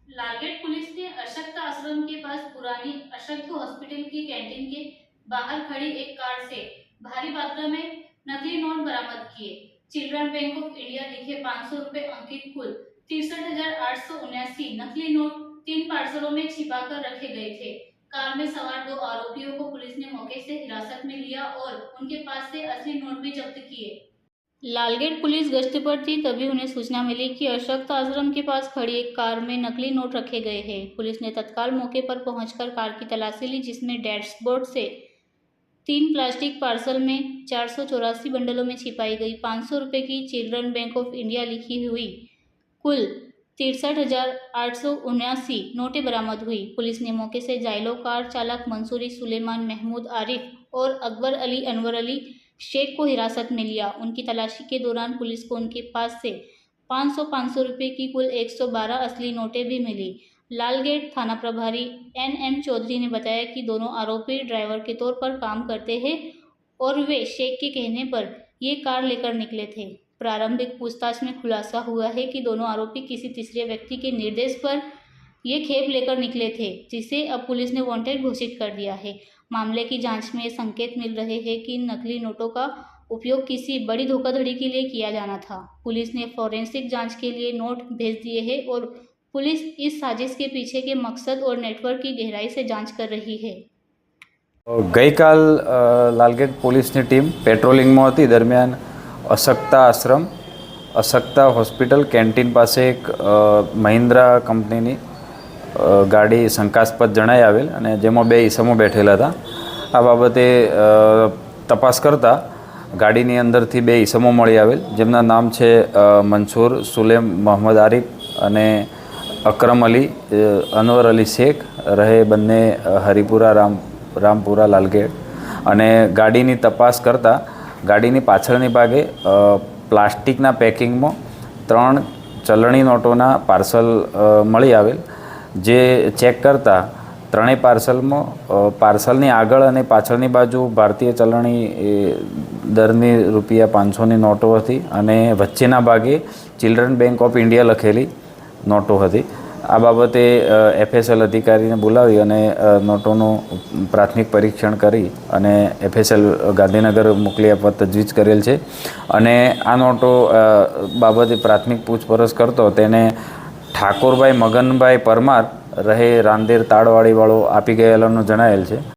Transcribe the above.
Lalgate police ने अशक्त आश्रम के पास पुरानी अशक्त हॉस्पिटल की कैंटीन के बाहर खड़ी एक कार से भारी मात्रा में नकली नोट बरामद किए। चिल्ड्रन बैंक ऑफ इंडिया लिखे 500 रुपए अंकित कुल 63,879 नकली नोट 3 पार्सलों में छिपाकर रखे गए थे। कार में सवार 2 आरोपियों को पुलिस ने मौके से हिरासत में लिया और उनके पास से असली नोट भी जब्त किए। लालगेट पुलिस गश्त पर थी, तभी उन्हें सूचना मिली कि अशक्त आश्रम के पास खड़ी एक कार में नकली नोट रखे गए हैं। पुलिस ने तत्काल मौके पर पहुंचकर कार की तलाशी ली, जिसमें डैशबोर्ड से 3 प्लास्टिक पार्सल में 484 बंडलों में छिपाई गई 500 रुपए की चिल्ड्रन बैंक ऑफ इंडिया लिखी हुई कुल 63,879 नोटें बरामद हुई। पुलिस ने मौके से जाइलो कार चालक मंसूरी सुलेमान महमूद आरिफ और अकबर अली अनवर अली शेख को हिरासत में लिया। उनकी तलाशी के दौरान पुलिस को उनके पास से 500 रुपए की कुल 112 असली नोटें भी मिली। लालगेट थाना प्रभारी NM चौधरी ने बताया कि दोनों आरोपी ड्राइवर के तौर पर काम करते हैं और वे शेख के कहने पर ये कार लेकर निकले थे। प्रारंभिक पूछताछ में खुलासा हुआ है कि दोनों आरोपी किसी तीसरे व्यक्ति के निर्देश पर ये खेप लेकर निकले थे, जिसे अब पुलिस ने वांटेड घोषित कर दिया है। मामले की जांच में संकेत मिल रहे हैं कि नकली नोटों का उपयोग किसी बड़ी धोखाधड़ी के लिए किया जाना था। पुलिस ने फोरेंसिक जांच के लिए नोट भेज दिए हैं और पुलिस इस साजिश के पीछे के मकसद और नेटवर्क की गहराई से जांच कर रही है। ગઈકાલ લાલગેટ પોલીસની ટીમ પેટ્રોલિંગમાં હતી દરમિયાન અશક્તા હોસ્પિટલ કેન્ટીન પાસે એક મહિન્દ્રા કંપનીની ગાડી શંકાસ્પદ જણાઈ આવેલ અને જેમાં 2 ઈસમો બેઠેલા હતા। આ બાબતે તપાસ કરતા ગાડીની અંદરથી 2 ઈસમો મળી આવેલ, જેમના નામ છે મંસૂર સુલેમ મોહમ્મદ આરિફ અને અકરમ અલી અનવર અલી શેખ, રહે બંને હરિપુરા રામપુરા લાલગેટ। અને ગાડીની તપાસ કરતાં ગાડીની પાછળની ભાગે પ્લાસ્ટિકના પેકિંગમાં 3 ચલણી નોટોના પાર્સલ મળી આવેલ, જે ચેક કરતાં ત્રણેય પાર્સલમાં પાર્સલની આગળ અને પાછળની બાજુ ભારતીય ચલણી દરની ₹500ની નોટો હતી અને વચ્ચેના ભાગે ચિલ્ડ્રન બેંક ઓફ ઇન્ડિયા લખેલી નોટો હતી। આ બાબતે FSL અધિકારીને બોલાવી અને નોટોનું પ્રાથમિક પરીક્ષણ કરી અને FSL ગાંધીનગર મોકલી આપવા તજવીજ કરેલ છે। અને આ નોટો બાબતે પ્રાથમિક પૂછપરછ કરતો તેને ઠાકોરભાઈ મગનભાઈ પરમાર, રહે રાંદેર તાળવાડીવાળો, આપી ગયેલાનું જણાયેલ છે।